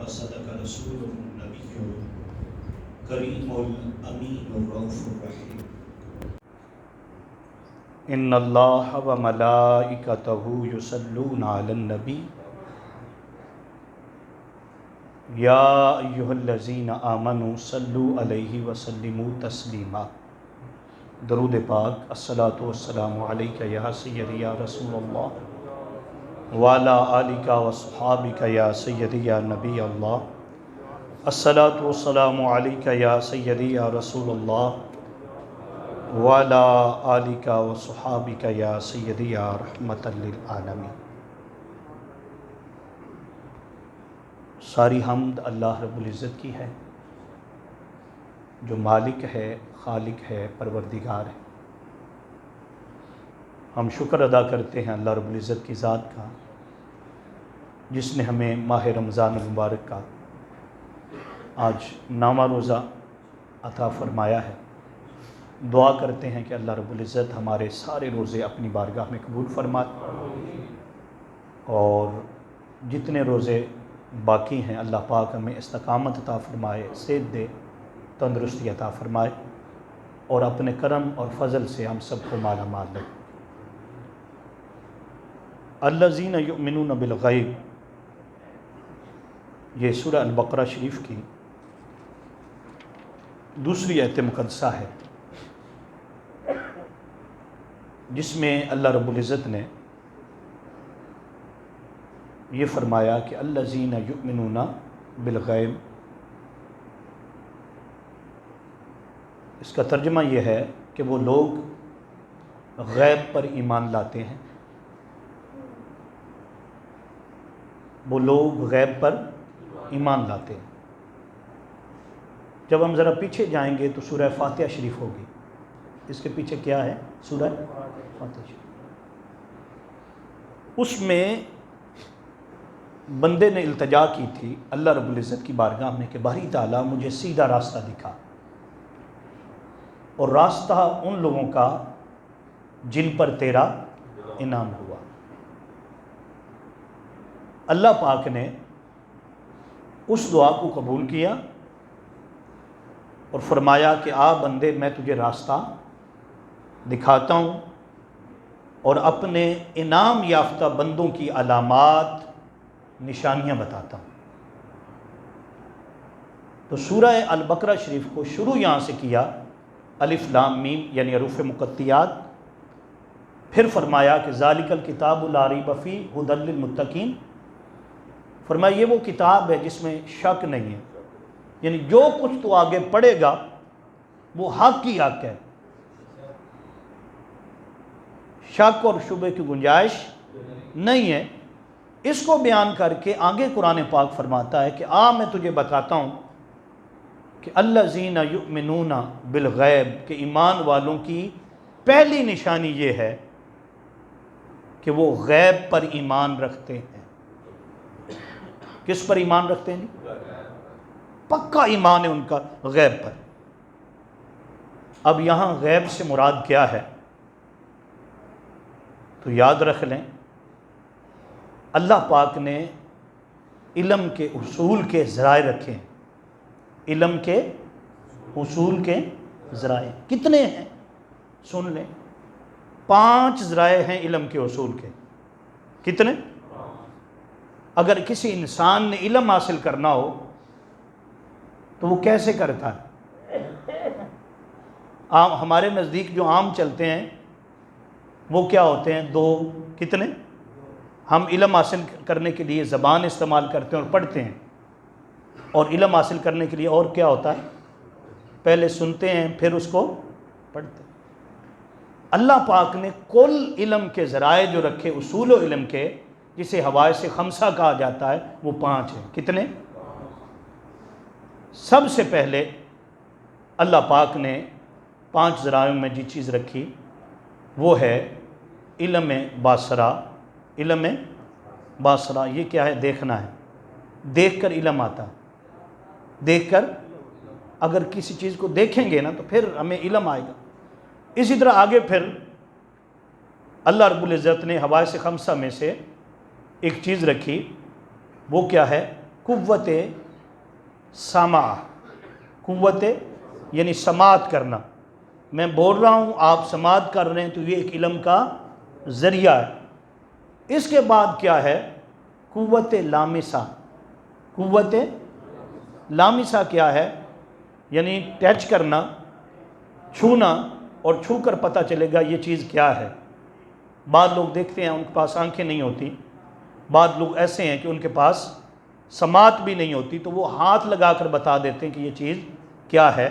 وصدق رسوله النبي الكريم الأمين الرؤوف الرحيم ان اللہ و ملائکتہ یصلون علی النبی یا ایہا الذین آمنوا صلوا علیہ وسلموا تسلیما۔ درود پاک، الصلاۃ والسلام علیک یا سیدی یا رسول اللہ وعلی آلک وصحابک یا سیدی یا نبی اللہ، الصلاۃ والسلام علیک یا سیدی یا رسول اللہ وعلی آلک وصحابک یا سیدی یا رحمۃ للعالمین۔ ساری حمد اللہ رب العزت کی ہے جو مالک ہے، خالق ہے، پروردگار ہے۔ ہم شکر ادا کرتے ہیں اللہ رب العزت کی ذات کا جس نے ہمیں ماہ رمضان المبارک کا آج 9واں روزہ عطا فرمایا ہے۔ دعا کرتے ہیں کہ اللہ رب العزت ہمارے سارے روزے اپنی بارگاہ میں قبول فرمائے، اور جتنے روزے باقی ہیں اللہ پاک ہمیں استقامت عطا فرمائے، صحت دے، تندرستی عطا فرمائے، اور اپنے کرم اور فضل سے ہم سب کو مالا مال رکھے۔ الذین یؤمنون بالغیب، یہ سورہ البقرہ شریف کی دوسری آیت مقدسہ ہے، جس میں اللہ رب العزت نے یہ فرمایا کہ الذین یؤمنون بالغیب، اس کا ترجمہ یہ ہے کہ وہ لوگ غیب پر ایمان لاتے ہیں، وہ لوگ غیب پر ایمان لاتے ہیں۔ جب ہم ذرا پیچھے جائیں گے تو سورہ فاتحہ شریف ہوگی، اس کے پیچھے کیا ہے؟ سورہ فاتحہ شریف۔ اس میں بندے نے التجا کی تھی اللہ رب العزت کی بارگاہ میں کہ باری تعالیٰ مجھے سیدھا راستہ دکھا، اور راستہ ان لوگوں کا جن پر تیرا انعام ہوا۔ اللہ پاک نے اس دعا کو قبول کیا اور فرمایا کہ آ بندے، میں تجھے راستہ دکھاتا ہوں اور اپنے انعام یافتہ بندوں کی علامات، نشانیاں بتاتا ہوں۔ تو سورہ البقرہ شریف کو شروع یہاں سے کیا، الف لام میم یعنی حروف مقطعات، پھر فرمایا کہ ذالک الکتاب لا ریب فیہ ھدی للمتقین، فرمایا یہ وہ کتاب ہے جس میں شک نہیں ہے، یعنی جو کچھ تو آگے پڑھے گا وہ حق ہی حق ہے، شک اور شبہ کی گنجائش نہیں ہے۔ اس کو بیان کر کے آگے قرآن پاک فرماتا ہے کہ میں تجھے بتاتا ہوں کہ الذین یؤمنون بالغیب، کہ ایمان والوں کی پہلی نشانی یہ ہے کہ وہ غیب پر ایمان رکھتے ہیں۔ کس پر ایمان رکھتے ہیں؟ پکا ایمان ہے ان کا غیب پر۔ اب یہاں غیب سے مراد کیا ہے تو یاد رکھ لیں، اللہ پاک نے علم کے اصول کے ذرائع رکھے ہیں۔ علم کے اصول کے ذرائع کتنے ہیں؟ سن لیں، 5 ذرائع ہیں علم کے اصول کے۔ کتنے؟ اگر کسی انسان نے علم حاصل کرنا ہو تو وہ کیسے کرتا ہے؟ ہمارے نزدیک جو عام چلتے ہیں وہ کیا ہوتے ہیں؟ 2۔ کتنے؟ ہم علم حاصل کرنے کے لیے زبان استعمال کرتے ہیں اور پڑھتے ہیں، اور علم حاصل کرنے کے لیے اور کیا ہوتا ہے؟ پہلے سنتے ہیں پھر اس کو پڑھتے ہیں۔ اللہ پاک نے کل علم کے ذرائع جو رکھے، اصول و علم کے، جسے حواس خمسہ کہا جاتا ہے، وہ 5 ہیں۔ کتنے؟ سب سے پہلے اللہ پاک نے 5 ذرائع میں جی چیز رکھی وہ ہے علم باصرہ۔ علم باصرہ یہ کیا ہے؟ دیکھنا ہے، دیکھ کر علم آتا ہے۔ دیکھ کر، اگر کسی چیز کو دیکھیں گے نا تو پھر ہمیں علم آئے گا۔ اسی طرح آگے پھر اللہ رب العزت نے حواس خمسہ میں سے ایک چیز رکھی، وہ کیا ہے؟ قوت سمع، قوت یعنی سماعت کرنا، میں بول رہا ہوں آپ سماعت کر رہے ہیں، تو یہ ایک علم کا ذریعہ ہے۔ اس کے بعد کیا ہے؟ قوت لامسہ۔ قوت لامسہ کیا ہے؟ یعنی ٹچ کرنا، چھونا، اور چھو کر پتہ چلے گا یہ چیز کیا ہے۔ بعض لوگ دیکھتے ہیں ان کے پاس آنکھیں نہیں ہوتی، بعض لوگ ایسے ہیں کہ ان کے پاس سماعت بھی نہیں ہوتی، تو وہ ہاتھ لگا کر بتا دیتے ہیں کہ یہ چیز کیا ہے،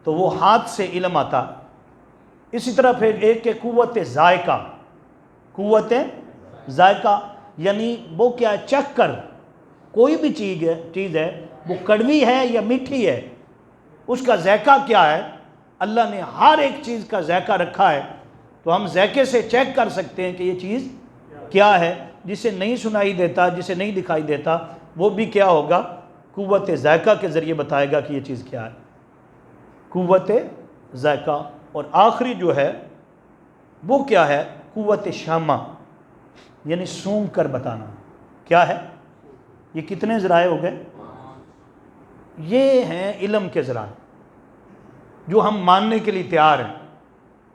تو وہ ہاتھ سے علم آتا۔ اسی طرح پھر ایک کہ قوت ذائقہ۔ قوت ذائقہ یعنی وہ کیا ہے؟ چکھ کر کوئی بھی چیز ہے وہ کڑوی ہے یا میٹھی ہے، اس کا ذائقہ کیا ہے؟ اللہ نے ہر ایک چیز کا ذائقہ رکھا ہے، تو ہم ذائقے سے چیک کر سکتے ہیں کہ یہ چیز کیا ہے۔ جسے نہیں سنائی دیتا، جسے نہیں دکھائی دیتا، وہ بھی کیا ہوگا؟ قوت ذائقہ کے ذریعے بتائے گا کہ یہ چیز کیا ہے، قوت ذائقہ۔ اور آخری جو ہے وہ کیا ہے؟ قوت شامہ، یعنی سونگھ کر بتانا۔ کیا ہے؟ یہ کتنے ذرائع ہو گئے؟ یہ ہیں علم کے ذرائع جو ہم ماننے کے لیے تیار ہیں۔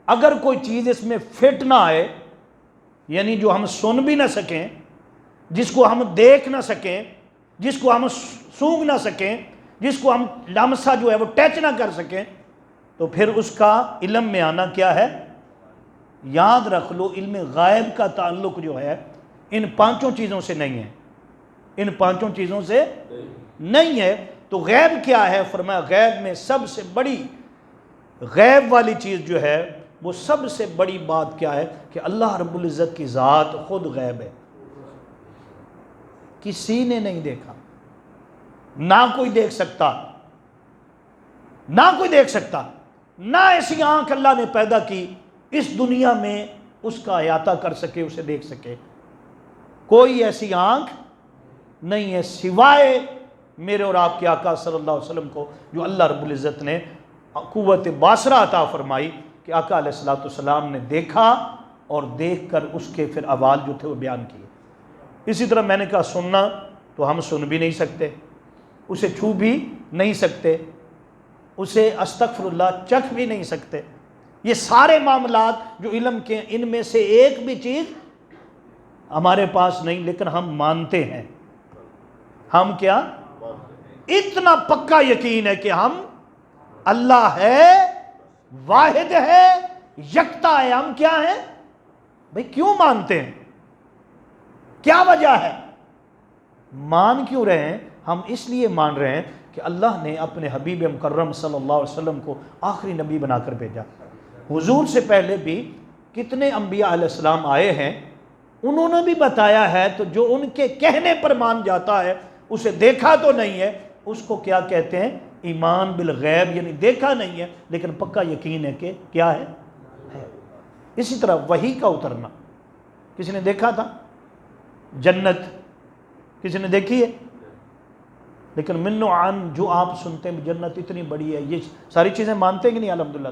اگر کوئی چیز اس میں فٹ نہ آئے، یعنی جو ہم سن بھی نہ سکیں، جس کو ہم دیکھ نہ سکیں، جس کو ہم سونگھ نہ سکیں، جس کو ہم لمسہ جو ہے وہ ٹچ نہ کر سکیں، تو پھر اس کا علم میں آنا کیا ہے؟ یاد رکھ لو، علم غائب کا تعلق جو ہے ان پانچوں چیزوں سے نہیں ہے، ان پانچوں چیزوں سے نہیں ہے۔ تو غیب کیا ہے؟ فرمایا غیب میں سب سے بڑی، غیب والی چیز جو ہے وہ سب سے بڑی بات کیا ہے؟ کہ اللہ رب العزت کی ذات خود غیب ہے، کسی نے نہیں دیکھا، نہ کوئی دیکھ سکتا، نہ کوئی دیکھ سکتا، نہ ایسی آنکھ اللہ نے پیدا کی اس دنیا میں اس کا احاطہ کر سکے، اسے دیکھ سکے۔ کوئی ایسی آنکھ نہیں ہے سوائے میرے اور آپ کے آقا صلی اللہ علیہ وسلم کو، جو اللہ رب العزت نے قوت باصرہ عطا فرمائی کہ آقا علیہ السلام نے دیکھا اور دیکھ کر اس کے پھر احوال جو تھے وہ بیان کیے۔ اسی طرح میں نے کہا سننا، تو ہم سن بھی نہیں سکتے، اسے چھو بھی نہیں سکتے، اسے استغفر اللہ چکھ بھی نہیں سکتے۔ یہ سارے معاملات جو علم کے، ان میں سے ایک بھی چیز ہمارے پاس نہیں، لیکن ہم مانتے ہیں۔ ہم کیا؟ اتنا پکا یقین ہے کہ ہم اللہ ہے، واحد ہے، یکتا ہے۔ ہم کیا ہیں بھئی؟ کیوں مانتے ہیں؟ کیا وجہ ہے؟ مان کیوں رہے ہیں؟ ہم اس لیے مان رہے ہیں کہ اللہ نے اپنے حبیب مکرم صلی اللہ علیہ وسلم کو آخری نبی بنا کر بھیجا۔ حضور سے پہلے بھی کتنے انبیاء علیہ السلام آئے ہیں، انہوں نے بھی بتایا ہے، تو جو ان کے کہنے پر مان جاتا ہے، اسے دیکھا تو نہیں ہے، اس کو کیا کہتے ہیں؟ ایمان بالغیب، یعنی دیکھا نہیں ہے لیکن پکا یقین ہے کہ کیا ہے؟ اسی طرح وحی کا اترنا، کسی نے دیکھا تھا؟ جنت کسی نے دیکھی ہے؟ لیکن من عن جو آپ سنتے ہیں جنت اتنی بڑی ہے، یہ ساری چیزیں مانتے ہیں کہ نہیں؟ الحمدللہ۔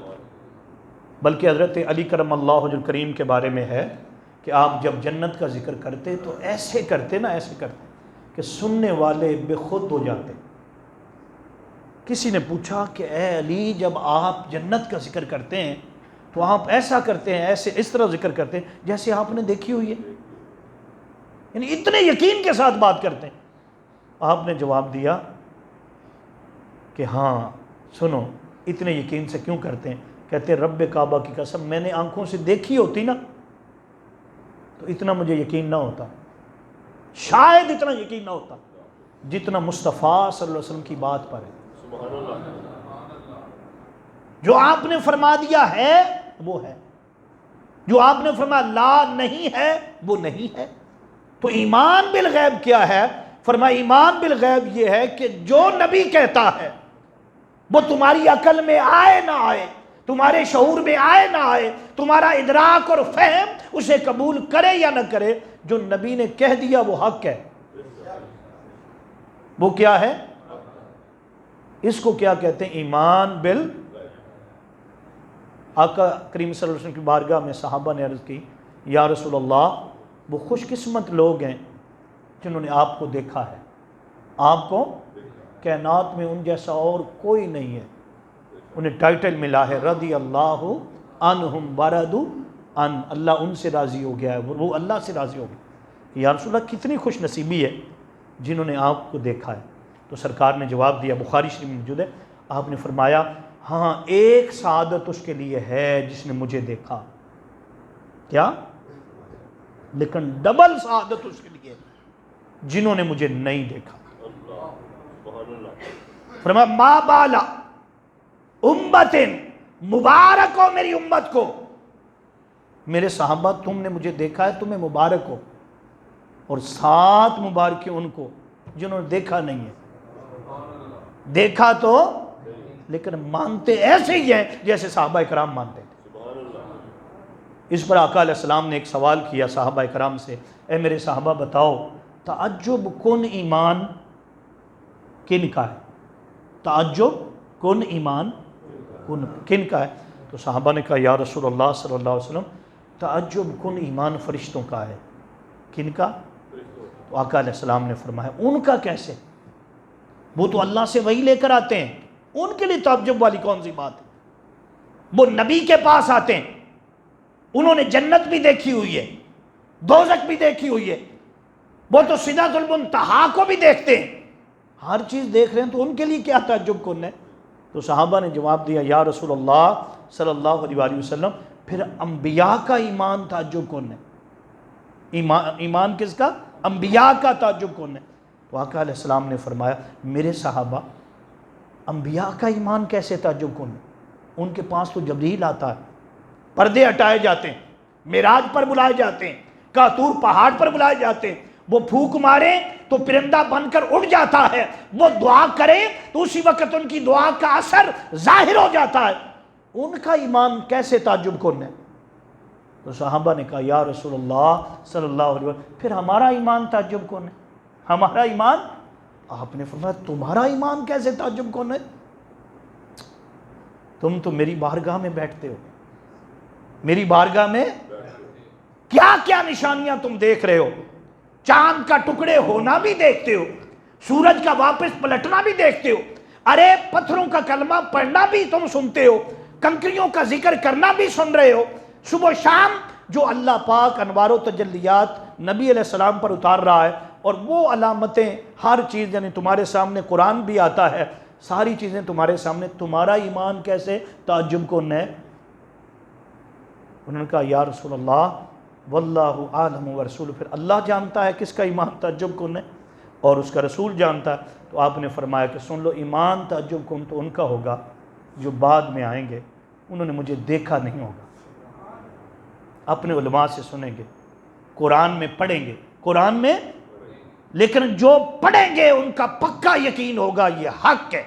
بلکہ حضرت علی کرم اللہ وجہ الکریم کے بارے میں ہے کہ آپ جب جنت کا ذکر کرتے تو ایسے کرتے نا، ایسے کرتے کہ سننے والے بے خود ہو جاتے۔ کسی نے پوچھا کہ اے علی، جب آپ جنت کا ذکر کرتے ہیں تو آپ ایسا کرتے ہیں، ایسے اس طرح ذکر کرتے ہیں جیسے آپ نے دیکھی ہوئی ہے، یعنی اتنے یقین کے ساتھ بات کرتے ہیں۔ آپ نے جواب دیا کہ ہاں سنو، اتنے یقین سے کیوں کرتے ہیں؟ کہتے رب کعبہ کی قسم، میں نے آنکھوں سے دیکھی ہوتی نا تو اتنا مجھے یقین نہ ہوتا، شاید اتنا یقین نہ ہوتا جتنا مصطفیٰ صلی اللہ علیہ وسلم کی بات پر ہے۔ جو آپ نے فرما دیا ہے وہ ہے، جو آپ نے فرمایا لا نہیں ہے وہ نہیں ہے۔ تو ایمان بالغیب کیا ہے؟ فرمایا ایمان بالغیب یہ ہے کہ جو نبی کہتا ہے وہ تمہاری عقل میں آئے نہ آئے، تمہارے شعور میں آئے نہ آئے، تمہارا ادراک اور فہم اسے قبول کرے یا نہ کرے، جو نبی نے کہہ دیا وہ حق ہے۔ وہ کیا ہے؟ اس کو کیا کہتے ہیں؟ ایمان بال۔ آقا کریم صلی اللہ علیہ وسلم کی بارگاہ میں صحابہ نے عرض کی یا رسول اللہ، وہ خوش قسمت لوگ ہیں جنہوں نے آپ کو دیکھا ہے۔ آپ کو کائنات میں ان جیسا اور کوئی نہیں ہے. انہیں ٹائٹل ملا ہے رضی اللہ عنہم ورضوا عنہ، اللہ ان سے راضی ہو گیا ہے، وہ اللہ سے راضی ہو گیا. یا رسول اللہ کتنی خوش نصیبی ہے جنہوں نے آپ کو دیکھا ہے. تو سرکار نے جواب دیا، بخاری شریف میں موجود ہے، آپ نے فرمایا ہاں ایک سعادت اس کے لیے ہے جس نے مجھے دیکھا. کیا؟ لیکن ڈبل سعادت اس کے لیے جنہوں نے مجھے نہیں دیکھا. فرمایا ما بالا امت مبارک ہو میری امت کو، میرے صحابہ تم نے مجھے دیکھا ہے تمہیں مبارک ہو، اور 7 مبارکیں ان کو جنہوں نے دیکھا نہیں ہے. دیکھا تو لیکن مانتے ایسے ہی ہیں جیسے صحابہ کرام مانتے تھے. اس پر آقا علیہ السلام نے ایک سوال کیا صحابہ کرام سے، اے میرے صحابہ بتاؤ تعجب کن ایمان کن کا ہے؟ تعجب کن ایمان کن کا ہے؟ تو صحابہ نے کہا یا رسول اللہ صلی اللہ علیہ وسلم تعجب کن ایمان فرشتوں کا ہے. کن کا؟ تو آقا علیہ السلام نے فرمایا ان کا کیسے؟ وہ تو اللہ سے وہی لے کر آتے ہیں، ان کے لیے تعجب والی کون سی بات ہے؟ وہ نبی کے پاس آتے ہیں، انہوں نے جنت بھی دیکھی ہوئی ہے، دوزخ بھی دیکھی ہوئی ہے، وہ تو سدرۃ المنتہا کو بھی دیکھتے ہیں، ہر چیز دیکھ رہے ہیں، تو ان کے لیے کیا تعجب کن ہے؟ تو صحابہ نے جواب دیا یا رسول اللہ صلی اللہ علیہ وآلہ وسلم پھر انبیاء کا ایمان تعجب کن ہے. ایمان کس کا؟ انبیاء کا تعجب کن ہے. تو آقا علیہ السلام نے فرمایا میرے صحابہ انبیاء کا ایمان کیسے تعجب کن ہے؟ ان کے پاس تو جبریل آتا ہے، پردے ہٹائے جاتے ہیں، معراج پر بلائے جاتے ہیں، کاتور پہاڑ پر بلائے جاتے ہیں، وہ پھونک مارے تو پرندہ بن کر اڑ جاتا ہے، وہ دعا کرے تو اسی وقت ان کی دعا کا اثر ظاہر ہو جاتا ہے. ان کا ایمان کیسے تعجب کن ہے؟ تو صحابہ نے کہا یا رسول اللہ صلی اللہ علیہ وسلم پھر ہمارا ایمان تعجب کن ہے. ہمارا ایمان؟ آپ نے فرمایا تمہارا ایمان کیسے تعجب کن ہے؟ تم تو میری بارگاہ میں بیٹھتے ہو، میری بارگاہ میں کیا کیا نشانیاں تم دیکھ رہے ہو، چاند کا ٹکڑے ہونا بھی دیکھتے ہو، سورج کا واپس پلٹنا بھی دیکھتے ہو، ارے پتھروں کا کلمہ پڑھنا بھی تم سنتے ہو، کنکریوں کا ذکر کرنا بھی سن رہے ہو، صبح و شام جو اللہ پاک انوار و تجلیات نبی علیہ السلام پر اتار رہا ہے، اور وہ علامتیں ہر چیز یعنی تمہارے سامنے قرآن بھی آتا ہے، ساری چیزیں تمہارے سامنے، تمہارا ایمان کیسے تعجب کن ہے؟ انہوں نے کہا یا رسول اللہ واللہ عالم ورسول، پھر اللہ جانتا ہے کس کا ایمان تعجب کن ہے اور اس کا رسول جانتا ہے. تو آپ نے فرمایا کہ سن لو ایمان تعجب کن تو ان کا ہوگا جو بعد میں آئیں گے، انہوں نے مجھے دیکھا نہیں ہوگا، اپنے علماء سے سنیں گے، قرآن میں پڑھیں گے، قرآن میں، لیکن جو پڑھیں گے ان کا پکا یقین ہوگا یہ حق ہے،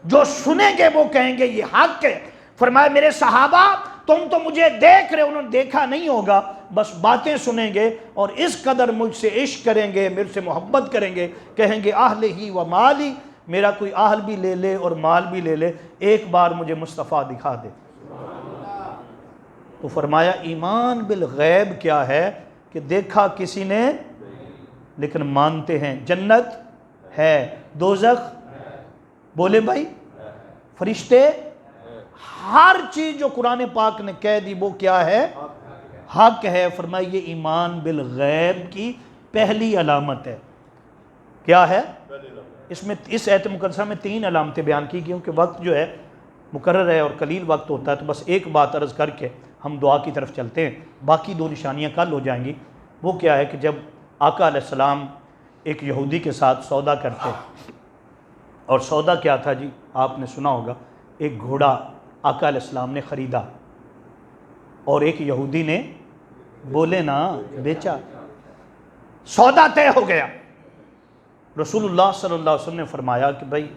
جو سنیں گے وہ کہیں گے یہ حق ہے. فرمایا میرے صحابہ تم تو مجھے دیکھ رہے، انہوں نے دیکھا نہیں ہوگا، بس باتیں سنیں گے اور اس قدر مجھ سے عشق کریں گے، میرے سے محبت کریں گے، کہیں گے اہل ہی و مالی، میرا کوئی اہل بھی لے لے اور مال بھی لے لے، ایک بار مجھے مصطفیٰ دکھا دے. تو فرمایا ایمان بالغیب کیا ہے کہ دیکھا کسی نے لیکن مانتے ہیں جنت ہے، دوزخ بولے بھائی، فرشتے، ہر چیز جو قرآن پاک نے کہہ دی وہ کیا ہے؟ حق ہے. فرمایا یہ ایمان بالغیب کی پہلی علامت ہے. کیا ہے؟ اس میں اس آیت مقدسہ میں 3 علامتیں بیان کی، کیونکہ وقت جو ہے مقرر ہے اور قلیل وقت ہوتا ہے، تو بس ایک بات عرض کر کے ہم دعا کی طرف چلتے ہیں. باقی 2 نشانیاں کل ہو جائیں گی. وہ کیا ہے کہ جب آقا علیہ السلام ایک یہودی کے ساتھ سودا کرتے، اور سودا کیا تھا جی؟ آپ نے سنا ہوگا، ایک گھوڑا آقا علیہ السلام نے خریدا اور ایک یہودی نے بولے نا بیچا، سودا طے ہو گیا. رسول اللہ صلی اللہ علیہ وسلم نے فرمایا کہ بھائی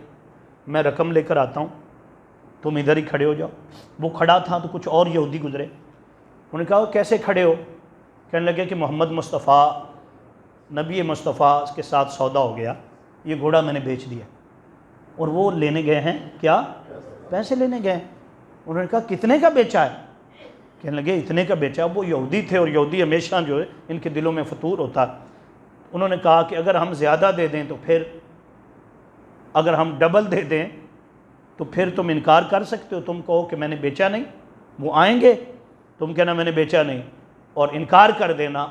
میں رقم لے کر آتا ہوں، تم ادھر ہی کھڑے ہو جاؤ. وہ کھڑا تھا تو کچھ اور یہودی گزرے، انہوں نے کہا کیسے کھڑے ہو؟ کہنے لگے کہ محمد مصطفیٰ نبی مصطفیٰ کے ساتھ سودا ہو گیا، یہ گھوڑا میں نے بیچ دیا. اور وہ لینے گئے ہیں کیا؟ پیسے لینے گئے. انہوں نے کہا کتنے کا بیچا ہے؟ کہنے لگے اتنے کا بیچا. وہ یہودی تھے اور یہودی ہمیشہ جو ہے ان کے دلوں میں فطور ہوتا. انہوں نے کہا کہ اگر ہم زیادہ دے دیں تو پھر اگر ہم ڈبل دے دیں تو پھر تم انکار کر سکتے ہو، تم کہو کہ میں نے بیچا نہیں، وہ آئیں گے، تم کہنا میں نے بیچا نہیں اور انکار کر دینا،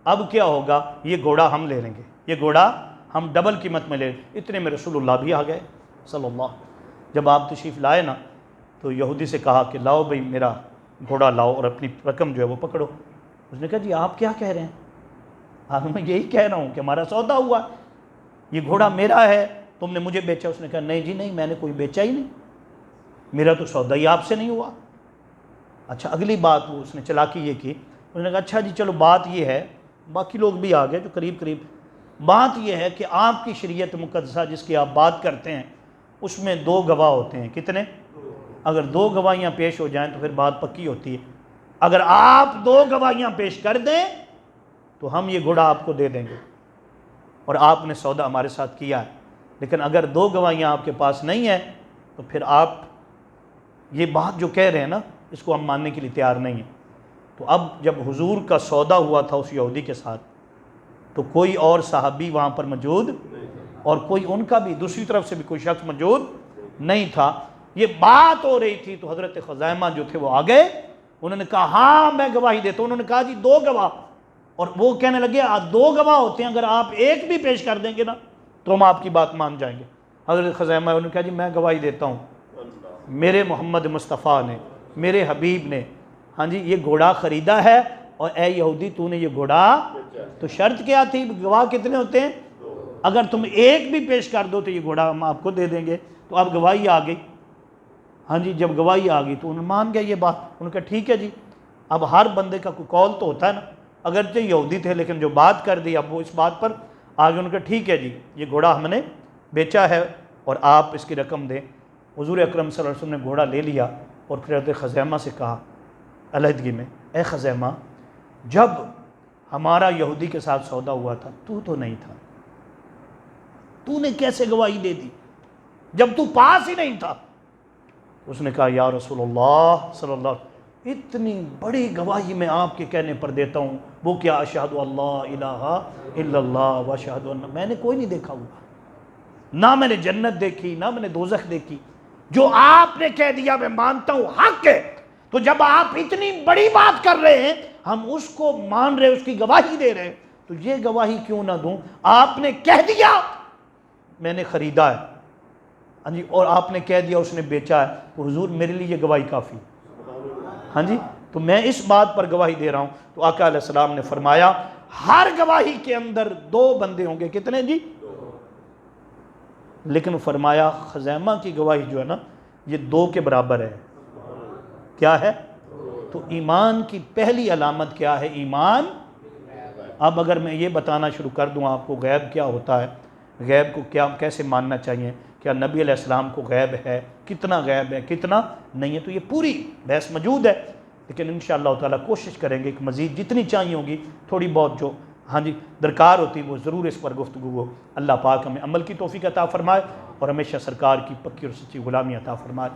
اب کیا ہوگا؟ یہ گھوڑا ہم لے لیں گے، یہ گھوڑا ہم ڈبل قیمت میں لے، اتنے میں رسول اللہ بھی آ گئے صلی اللہ۔ جب آپ تشریف لائے نا تو یہودی سے کہا کہ لاؤ بھائی میرا گھوڑا لاؤ اور اپنی رقم جو ہے وہ پکڑو۔ اس نے کہا جی آپ کیا کہہ رہے ہیں؟ آپ میں یہی کہہ رہا ہوں کہ ہمارا سودا ہوا، یہ گھوڑا میرا ہے، تم نے مجھے بیچا۔ اس نے کہا نہیں جی نہیں، میں نے کوئی بیچا ہی نہیں، میرا تو سودا ہی آپ سے نہیں ہوا۔ اچھا اگلی بات وہ اس نے چلاکی یہ کی، اس نے کہا اچھا جی چلو بات یہ ہے، باقی لوگ بھی آ گئے جو قریب بات یہ ہے کہ آپ کی شریعت مقدسہ جس کی آپ بات کرتے ہیں اس میں 2 گواہ ہوتے ہیں، کتنے؟ اگر 2 گواہیاں پیش ہو جائیں تو پھر بات پکی ہوتی ہے۔ اگر آپ 2 گواہیاں پیش کر دیں تو ہم یہ گھوڑا آپ کو دے دیں گے اور آپ نے سودا ہمارے ساتھ کیا ہے، لیکن اگر 2 گواہیاں آپ کے پاس نہیں ہیں تو پھر آپ یہ بات جو کہہ رہے ہیں نا اس کو ہم ماننے کے لیے تیار نہیں ہیں۔ تو اب جب حضور کا سودا ہوا تھا اس یہودی کے ساتھ تو کوئی اور صحابی وہاں پر موجود اور کوئی ان کا بھی دوسری طرف سے بھی کوئی شخص موجود نہیں تھا، یہ بات ہو رہی تھی۔ تو حضرت خزیمہ جو تھے وہ آ گئے، انہوں نے کہا ہاں میں گواہی دیتا ہوں۔ انہوں نے کہا جی 2 گواہ، اور وہ کہنے لگے 2 گواہ ہوتے ہیں، اگر آپ ایک بھی پیش کر دیں گے نا تو ہم آپ کی بات مان جائیں گے۔ حضرت خزیمہ انہوں نے کہا جی میں گواہی دیتا ہوں، میرے محمد مصطفیٰ نے، میرے حبیب نے ہاں جی یہ گھوڑا خریدا ہے، اور اے یہودی تو نے یہ گھوڑا، تو شرط کیا تھی؟ گواہ کتنے ہوتے ہیں؟ اگر تم ایک بھی پیش کر دو تو یہ گھوڑا ہم آپ کو دے دیں گے۔ تو اب گواہی آ گئی، ہاں جی جب گواہی آ گئی تو انہوں نے مان گیا یہ بات۔ انہوں نے کہا ٹھیک ہے جی، اب ہر بندے کا کوئی قول تو ہوتا ہے نا، اگرچہ یہودی تھے لیکن جو بات کر دی اب وہ اس بات پر آگے۔ انہوں نے کہا ٹھیک ہے جی یہ گھوڑا ہم نے بیچا ہے اور آپ اس کی رقم دیں۔ حضور اکرم صلی اللہ علیہ وسلم نے گھوڑا لے لیا اور پھر حضرت خزیمہ سے کہا علیحدگی میں، اے خزیمہ جب ہمارا یہودی کے ساتھ سودا ہوا تھا تو نہیں تھا، تو نے کیسے گواہی دے دی جب تو پاس ہی نہیں تھا؟ اس نے کہا یا رسول اللہ صلی اللہ علیہ وسلم اتنی بڑی گواہی میں آپ کے کہنے پر دیتا ہوں، وہ کیا اشہد اللہ الہ الا اللہ و اشہد ان، میں نے کوئی نہیں دیکھا ہوا، نہ میں نے جنت دیکھی نہ میں نے دوزخ دیکھی، جو آپ نے کہہ دیا میں مانتا ہوں حق ہے۔ تو جب آپ اتنی بڑی بات کر رہے ہیں ہم اس کو مان رہے، اس کی گواہی دے رہے ہیں، تو یہ گواہی کیوں نہ دوں؟ آپ نے کہہ دیا میں نے خریدا ہے، ہاں جی، اور آپ نے کہہ دیا اس نے بیچا ہے، تو حضور میرے لیے یہ گواہی کافی، ہاں جی، تو میں اس بات پر گواہی دے رہا ہوں۔ تو آقا علیہ السلام نے فرمایا ہر گواہی کے اندر 2 بندے ہوں گے، کتنے جی؟ لیکن فرمایا خزیمہ کی گواہی جو ہے نا یہ 2 کے برابر ہے۔ کیا ہے؟ تو ایمان کی پہلی علامت کیا ہے؟ ایمان۔ اب اگر میں یہ بتانا شروع کر دوں آپ کو غیب کیا ہوتا ہے، غیب کو کیا کیسے ماننا چاہیے، کیا نبی علیہ السلام کو غیب ہے، کتنا غیب ہے کتنا نہیں ہے، تو یہ پوری بحث موجود ہے، لیکن انشاءاللہ تعالیٰ کوشش کریں گے کہ مزید جتنی چاہیے ہوگی تھوڑی بہت جو ہاں جی درکار ہوتی وہ ضرور اس پر گفتگو ہو۔ اللہ پاک ہمیں عمل کی توفیق عطا فرمائے اور ہمیشہ سرکار کی پکی اور سچی غلامی عطا فرمائے۔